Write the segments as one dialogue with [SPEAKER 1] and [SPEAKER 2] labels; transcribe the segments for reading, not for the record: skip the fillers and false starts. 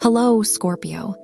[SPEAKER 1] Hello, Scorpio.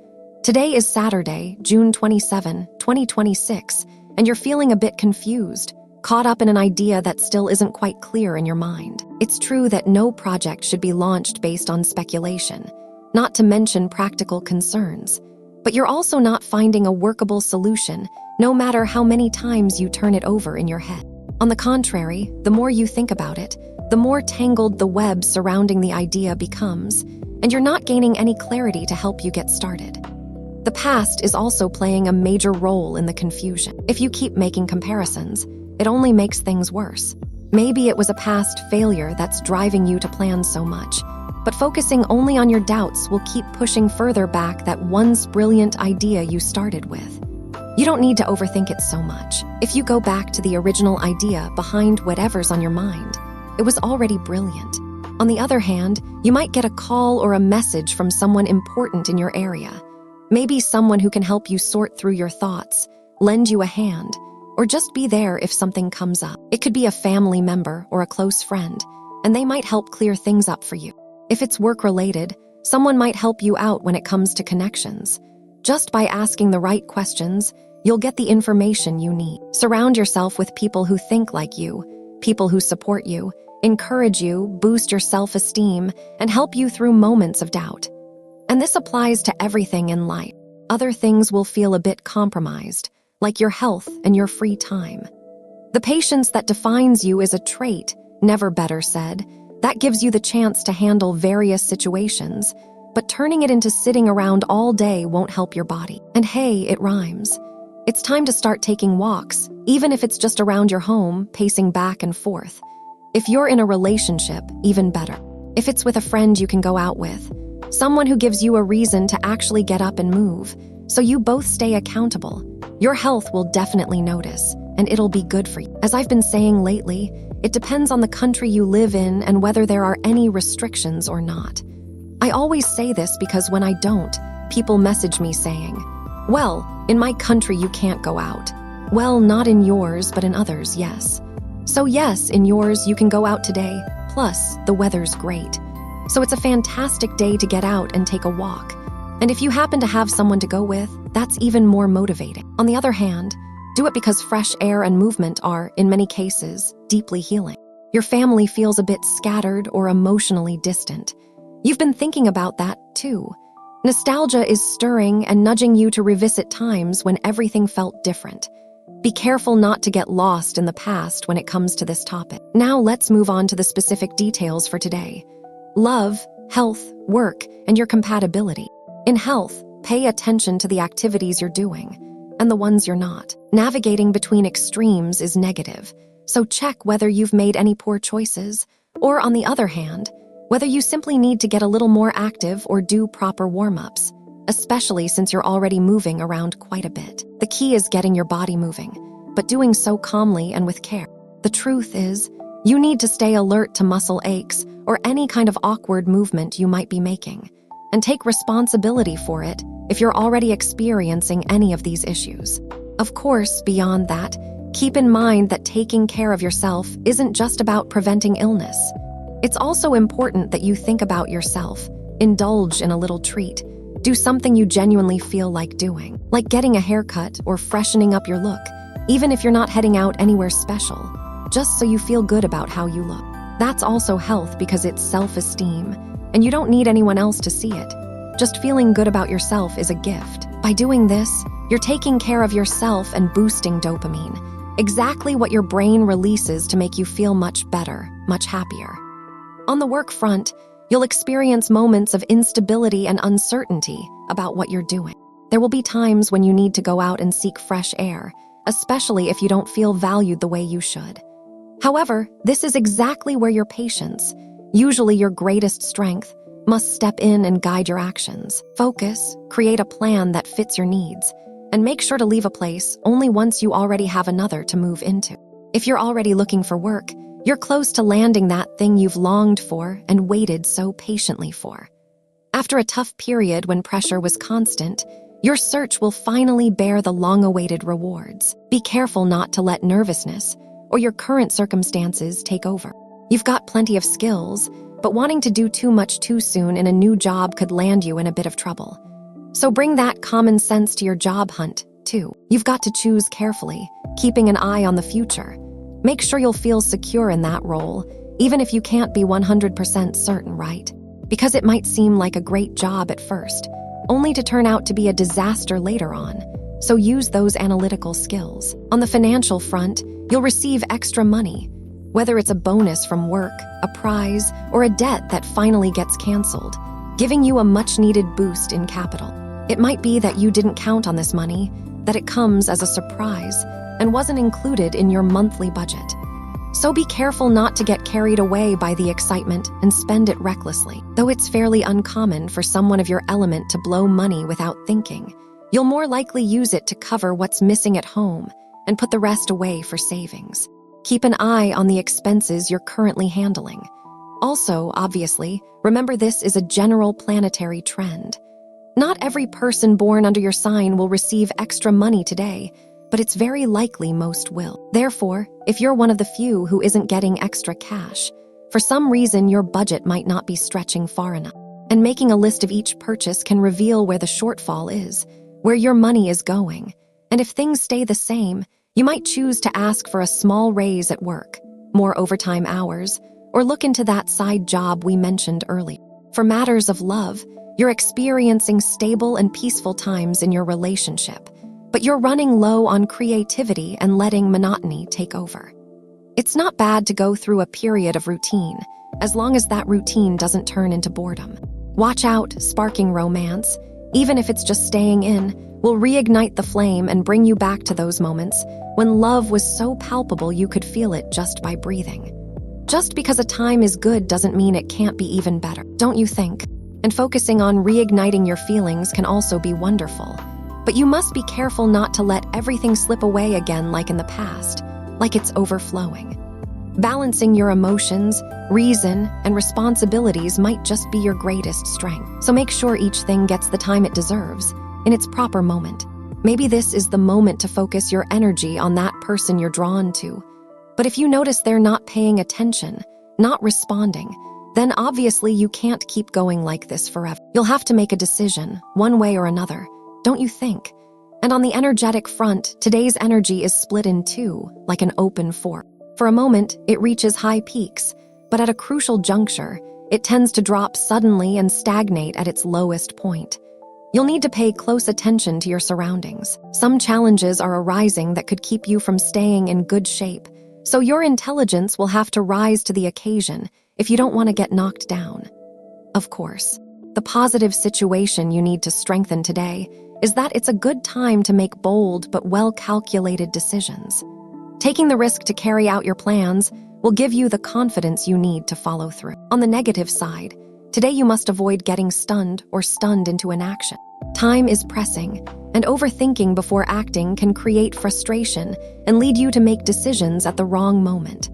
[SPEAKER 1] Today is Saturday, June 27, 2026, and you're feeling a bit confused, caught up in an idea that still isn't quite clear in your mind. It's true that no project should be launched based on speculation, not to mention practical concerns. But you're also not finding a workable solution, no matter how many times you turn it over in your head. On the contrary, the more you think about it, the more tangled the web surrounding the idea becomes, and you're not gaining any clarity to help you get started. The past is also playing a major role in the confusion. If you keep making comparisons, it only makes things worse. Maybe it was a past failure that's driving you to plan so much, but focusing only on your doubts will keep pushing further back that once brilliant idea you started with. You don't need to overthink it so much. If you go back to the original idea behind whatever's on your mind, it was already brilliant. On the other hand, you might get a call or a message from someone important in your area. Maybe someone who can help you sort through your thoughts, lend you a hand, or just be there if something comes up. It could be a family member or a close friend, and they might help clear things up for you. If it's work-related, someone might help you out when it comes to connections. Just by asking the right questions, you'll get the information you need. Surround yourself with people who think like you, people who support you, encourage you, boost your self-esteem, and help you through moments of doubt. And this applies to everything in life. Other things will feel a bit compromised, like your health and your free time. The patience that defines you is a trait, never better said, that gives you the chance to handle various situations, but turning it into sitting around all day won't help your body. And hey, it rhymes. It's time to start taking walks, even if it's just around your home, pacing back and forth. If you're in a relationship, even better. If it's with a friend you can go out with, someone who gives you a reason to actually get up and move, so you both stay accountable, your health will definitely notice, and it'll be good for you. As I've been saying lately, it depends on the country you live in and whether there are any restrictions or not. I always say this because when I don't, people message me saying, "Well, in my country you can't go out." Well, not in yours, but in others, yes. So yes, in yours you can go out today, plus the weather's great. So it's a fantastic day to get out and take a walk. And if you happen to have someone to go with, that's even more motivating. On the other hand, do it because fresh air and movement are, in many cases, deeply healing. Your family feels a bit scattered or emotionally distant. You've been thinking about that, too. Nostalgia is stirring and nudging you to revisit times when everything felt different. Be careful not to get lost in the past when it comes to this topic. Now let's move on to the specific details for today. Love, health, work, and your compatibility. In health, pay attention to the activities you're doing and the ones you're not. Navigating between extremes is negative, so check whether you've made any poor choices, or on the other hand, whether you simply need to get a little more active or do proper warm-ups, especially since you're already moving around quite a bit. The key is getting your body moving, but doing so calmly and with care. The truth is, you need to stay alert to muscle aches or any kind of awkward movement you might be making, and take responsibility for it if you're already experiencing any of these issues. Of course, beyond that, keep in mind that taking care of yourself isn't just about preventing illness. It's also important that you think about yourself, indulge in a little treat, do something you genuinely feel like doing, like getting a haircut or freshening up your look, even if you're not heading out anywhere special, just so you feel good about how you look. That's also health because it's self-esteem, and you don't need anyone else to see it. Just feeling good about yourself is a gift. By doing this, you're taking care of yourself and boosting dopamine, exactly what your brain releases to make you feel much better, much happier. On the work front, you'll experience moments of instability and uncertainty about what you're doing. There will be times when you need to go out and seek fresh air, especially if you don't feel valued the way you should. However, this is exactly where your patience, usually your greatest strength, must step in and guide your actions. Focus, create a plan that fits your needs, and make sure to leave a place only once you already have another to move into. If you're already looking for work, you're close to landing that thing you've longed for and waited so patiently for. After a tough period when pressure was constant, your search will finally bear the long-awaited rewards. Be careful not to let nervousness or your current circumstances take over. You've got plenty of skills, but wanting to do too much too soon in a new job could land you in a bit of trouble. So bring that common sense to your job hunt, too. You've got to choose carefully, keeping an eye on the future. Make sure you'll feel secure in that role, even if you can't be 100% certain, right? Because it might seem like a great job at first, only to turn out to be a disaster later on. So use those analytical skills. On the financial front, you'll receive extra money, whether it's a bonus from work, a prize, or a debt that finally gets canceled, giving you a much-needed boost in capital. It might be that you didn't count on this money, that it comes as a surprise and wasn't included in your monthly budget. So be careful not to get carried away by the excitement and spend it recklessly. Though it's fairly uncommon for someone of your element to blow money without thinking, you'll more likely use it to cover what's missing at home and put the rest away for savings. Keep an eye on the expenses you're currently handling. Also, obviously, remember this is a general planetary trend. Not every person born under your sign will receive extra money today, but it's very likely most will. Therefore, if you're one of the few who isn't getting extra cash, for some reason your budget might not be stretching far enough. And making a list of each purchase can reveal where the shortfall is, where your money is going. And if things stay the same, you might choose to ask for a small raise at work, more overtime hours, or look into that side job we mentioned earlier. For matters of love, you're experiencing stable and peaceful times in your relationship, but you're running low on creativity and letting monotony take over. It's not bad to go through a period of routine, as long as that routine doesn't turn into boredom. Watch out, sparking romance, even if it's just staying in, will reignite the flame and bring you back to those moments when love was so palpable you could feel it just by breathing. Just because a time is good doesn't mean it can't be even better, don't you think? And focusing on reigniting your feelings can also be wonderful. But you must be careful not to let everything slip away again like in the past, like it's overflowing. Balancing your emotions, reason, and responsibilities might just be your greatest strength. So make sure each thing gets the time it deserves, in its proper moment. Maybe this is the moment to focus your energy on that person you're drawn to. But if you notice they're not paying attention, not responding, then obviously you can't keep going like this forever. You'll have to make a decision, one way or another, don't you think? And on the energetic front, today's energy is split in two, like an open fork. For a moment, it reaches high peaks, but at a crucial juncture, it tends to drop suddenly and stagnate at its lowest point. You'll need to pay close attention to your surroundings. Some challenges are arising that could keep you from staying in good shape, so your intelligence will have to rise to the occasion if you don't want to get knocked down. Of course, the positive situation you need to strengthen today is that it's a good time to make bold but well-calculated decisions. Taking the risk to carry out your plans will give you the confidence you need to follow through. On the negative side, today you must avoid getting stunned into inaction. Time is pressing, and overthinking before acting can create frustration and lead you to make decisions at the wrong moment.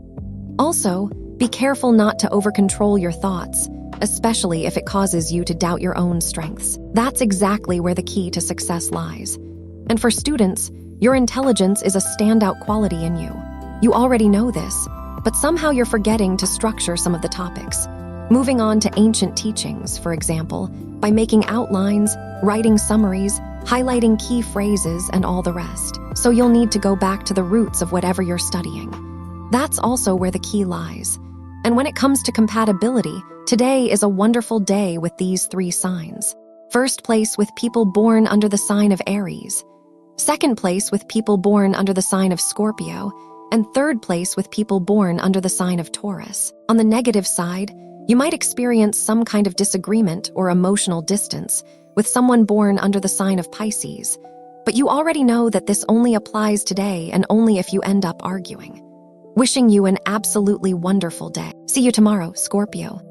[SPEAKER 1] Also, be careful not to over-control your thoughts, especially if it causes you to doubt your own strengths. That's exactly where the key to success lies. And for students, your intelligence is a standout quality in you. You already know this, but somehow you're forgetting to structure some of the topics. Moving on to ancient teachings, for example, by making outlines, writing summaries, highlighting key phrases, and all the rest. So you'll need to go back to the roots of whatever you're studying. That's also where the key lies. And when it comes to compatibility, today is a wonderful day with these three signs. First place with people born under the sign of Aries. Second place with people born under the sign of Scorpio. And third place with people born under the sign of Taurus. On the negative side, you might experience some kind of disagreement or emotional distance with someone born under the sign of Pisces. But you already know that this only applies today and only if you end up arguing. Wishing you an absolutely wonderful day. See you tomorrow, Scorpio.